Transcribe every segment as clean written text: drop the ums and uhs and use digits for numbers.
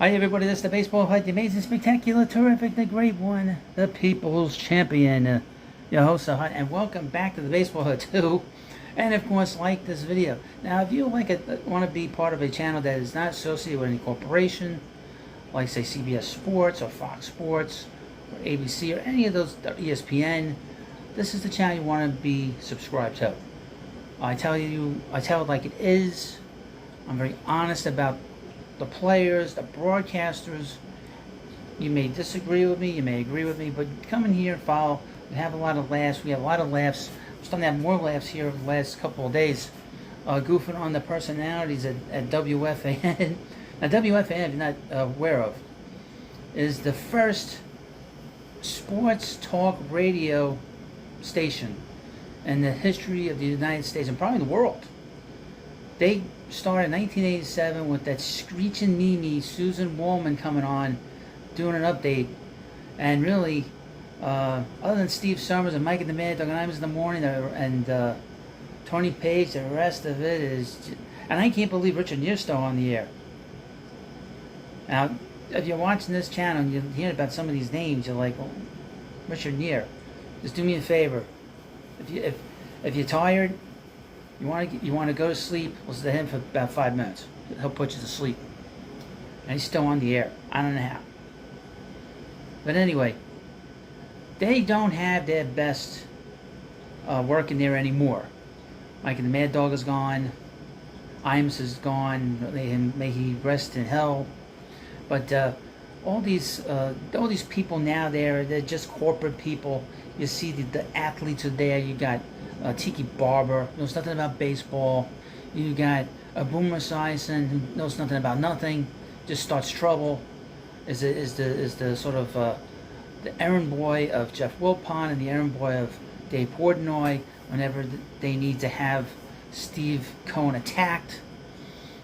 Hi everybody, this is the Baseball Hut, the amazing, spectacular, terrific, the great one, the People's Champion, your host, the Hut, and welcome back to the Baseball Hut too. And of course, like this video. Now, if you want to be part of a channel that is not associated with any corporation, like say CBS Sports or Fox Sports or ABC or any of those, or ESPN, this is the channel you want to be subscribed to. I tell it like it is. I'm very honest about the players, the broadcasters. You may disagree with me, you may agree with me, but come in here and follow. We have a lot of laughs. We have a lot of laughs. We're starting to have more laughs here over the last couple of days, goofing on the personalities at WFAN. Now, WFAN, if you're not aware of, is the first sports talk radio station in the history of the United States and probably the world. They started in 1987 with that screeching Mimi, Susan Wallman, coming on, doing an update. And really, other than Steve Summers and Mike and the Mad Dog and I Was in the Morning and Tony Page, the rest of it is... And I can't believe Richard Neer's still on the air. Now, if you're watching this channel and you're hearing about some of these names, you're like, well, Richard Neer, just do me a favor. If you're tired, you want to go to sleep, listen to him for about 5 minutes. He'll put you to sleep. And he's still on the air. I don't know how. But anyway, they don't have their best working there anymore. Mike and the Mad Dog is gone. Iams is gone. May he rest in hell. But all these people now they're just corporate people. You see the athletes are there. You got Tiki Barber, knows nothing about baseball. You got Boomer Esiason, who knows nothing about nothing, just starts trouble. Is the sort of the errand boy of Jeff Wilpon and the errand boy of Dave Portnoy whenever they need to have Steve Cohen attacked,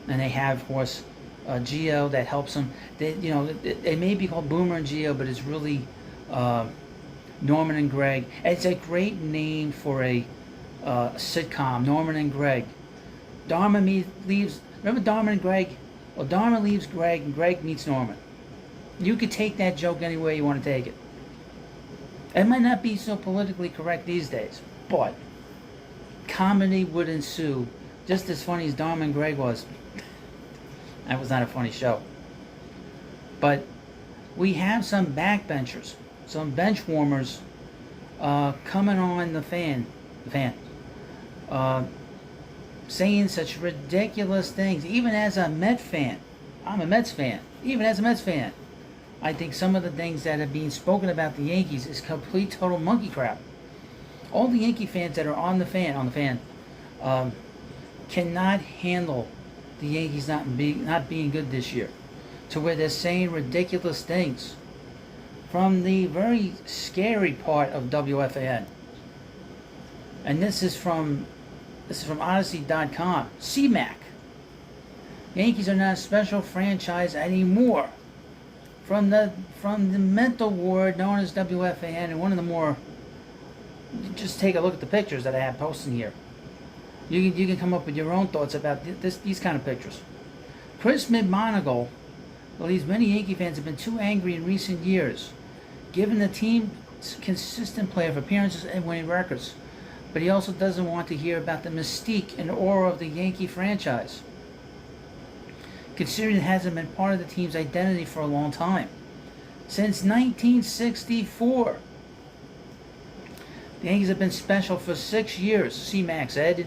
and they have, of course, Gio that helps them. They may be called Boomer and Gio, but it's really Norman and Greg. It's a great name for a sitcom, Norman and Greg. Dharma leaves... Remember Dharma and Greg? Well, Dharma leaves Greg and Greg meets Norman. You could take that joke any way you want to take it. It might not be so politically correct these days, but comedy would ensue just as funny as Dharma and Greg was. That was not a funny show. But we have some backbenchers, some bench warmers coming on the fan, saying such ridiculous things. Even as a Met fan, I'm a Mets fan. Even as a Mets fan, I think some of the things that are being spoken about the Yankees is complete, total monkey crap. All the Yankee fans that are on the fan, cannot handle the Yankees not being good this year, to where they're saying ridiculous things from the very scary part of WFAN. And this is from Odyssey.com. CMAC. Yankees are not a special franchise anymore. From the mental ward known as WFAN, and one of the more... Just take a look at the pictures that I have posted here. You can come up with your own thoughts about these kind of pictures. Chris McMonagle believes many Yankee fans have been too angry in recent years, given the team's consistent play of appearances and winning records. But he also doesn't want to hear about the mystique and aura of the Yankee franchise, considering it hasn't been part of the team's identity for a long time. Since 1964. The Yankees have been special for 6 years, C-Mac said.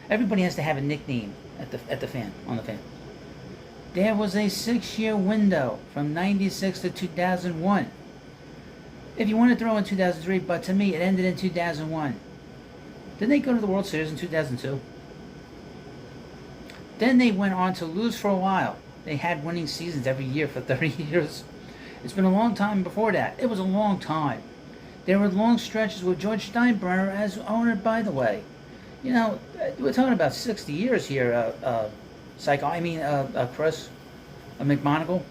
Everybody has to have a nickname on the fan. There was a 6-year window from 96 to 2001. If you want to throw in 2003, but to me it ended in 2001. Didn't they go to the World Series in 2002? Then they went on to lose for a while. They had winning seasons every year for 30 years. It's been a long time before that. It was a long time. There were long stretches with George Steinbrenner as owner, by the way. You know, we're talking about 60 years here, Chris McMonagle.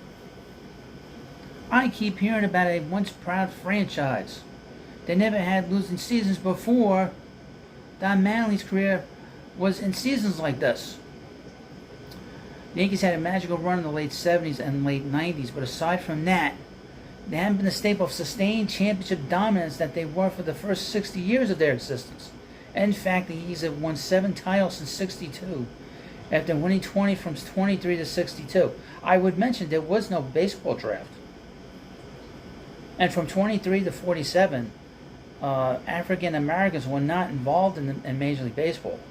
I keep hearing about a once proud franchise. They never had losing seasons before. Don Manley's career was in seasons like this. The Yankees had a magical run in the late 70s and late 90s, but aside from that, they haven't been the staple of sustained championship dominance that they were for the first 60 years of their existence. In fact, the Yankees have won 7 titles since '62, after winning 20 from 23 to 62. I would mention there was no baseball draft. And from 23 to 47, African Americans were not involved in Major League Baseball.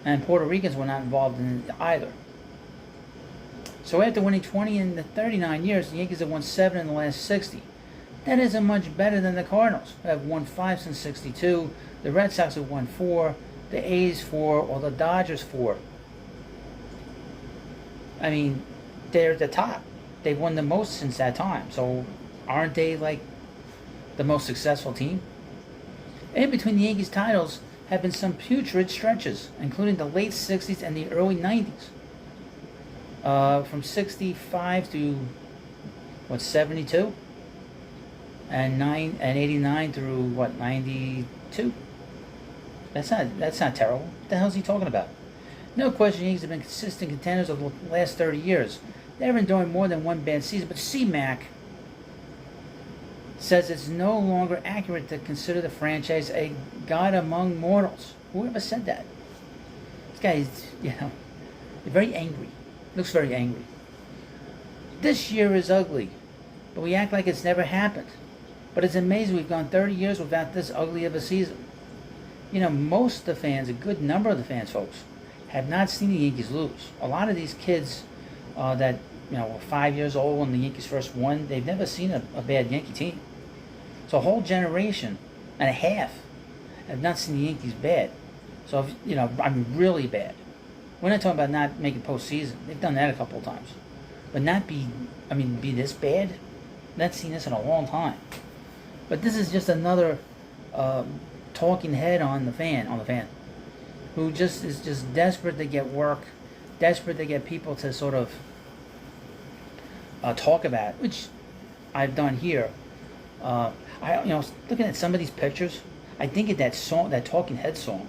And Puerto Ricans were not involved in it either. So after winning 20 in the 39 years, the Yankees have won 7 in the last 60. That isn't much better than the Cardinals, who have won 5 since '62. The Red Sox have won 4, the A's 4, or the Dodgers 4. I mean, they're at the top. They've won the most since that time. So aren't they like the most successful team? In between the Yankees' titles have been some putrid stretches, including the late 60s and the early 90s. From 65 to 72, and 89 through 92. That's not terrible. What the hell is he talking about? No question, Yankees have been consistent contenders over the last 30 years. Never enduring more than one bad season. But C-Mac says it's no longer accurate to consider the franchise a god among mortals. Whoever said that? This guy is, very angry. Looks very angry. This year is ugly, but we act like it's never happened. But it's amazing we've gone 30 years without this ugly of a season. Most of the fans, a good number of the fans, folks, have not seen the Yankees lose. A lot of these kids that were 5 years old when the Yankees first won, they've never seen a bad Yankee team. So a whole generation and a half have not seen the Yankees bad. So really bad. We're not talking about not making postseason. They've done that a couple of times, but not be this bad. Not seen this in a long time. But this is just another talking head on the fan, who is just desperate to get work, desperate to get people to sort of talk about it, which I've done here. Looking at some of these pictures, I think of that song, that Talking Head song.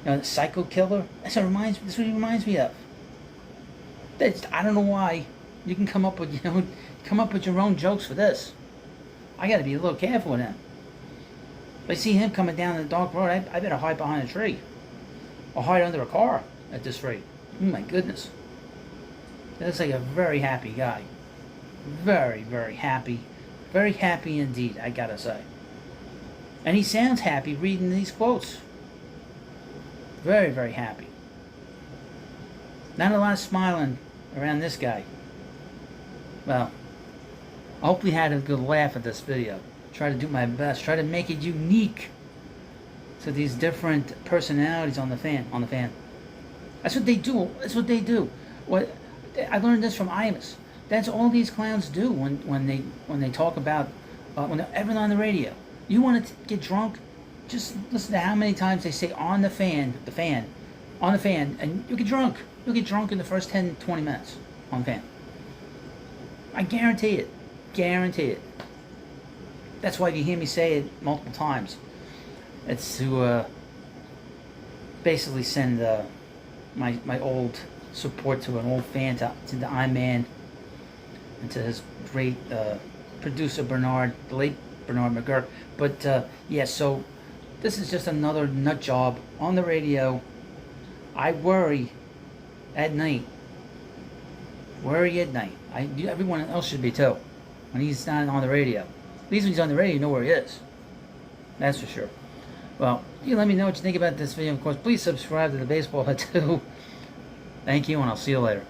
The Psycho Killer. This is what he reminds me of. I don't know why. You can come up with your own jokes for this. I got to be a little careful with him. If I see him coming down the dark road, I better hide behind a tree, or hide under a car at this rate. Oh my goodness. That looks like a very happy guy. Very, very happy. Very happy indeed, I gotta say. And he sounds happy reading these quotes. Very, very happy. Not a lot of smiling around this guy. Well, I hope we had a good laugh at this video. Try to do my best. Try to make it unique to these different personalities on the fan. That's what they do. What I learned this from Imus. That's all these clowns do when they talk about when everyone on the radio. You want to get drunk? Just listen to how many times they say on the fan, and you'll get drunk. You'll get drunk in the first 10, 20 minutes on the fan. I guarantee it. Guarantee it. That's why you hear me say it multiple times. It's to basically send my old support to an old fan, to the I-Man, and to his great producer Bernard, the late Bernard McGurk. But so this is just another nut job on the radio. I worry at night. Everyone else should be too. When he's not on the radio. At least when he's on the radio, you know where he is. That's for sure. Well, you let me know what you think about this video. Of course, please subscribe to the Baseball Hut too. Thank you, and I'll see you later.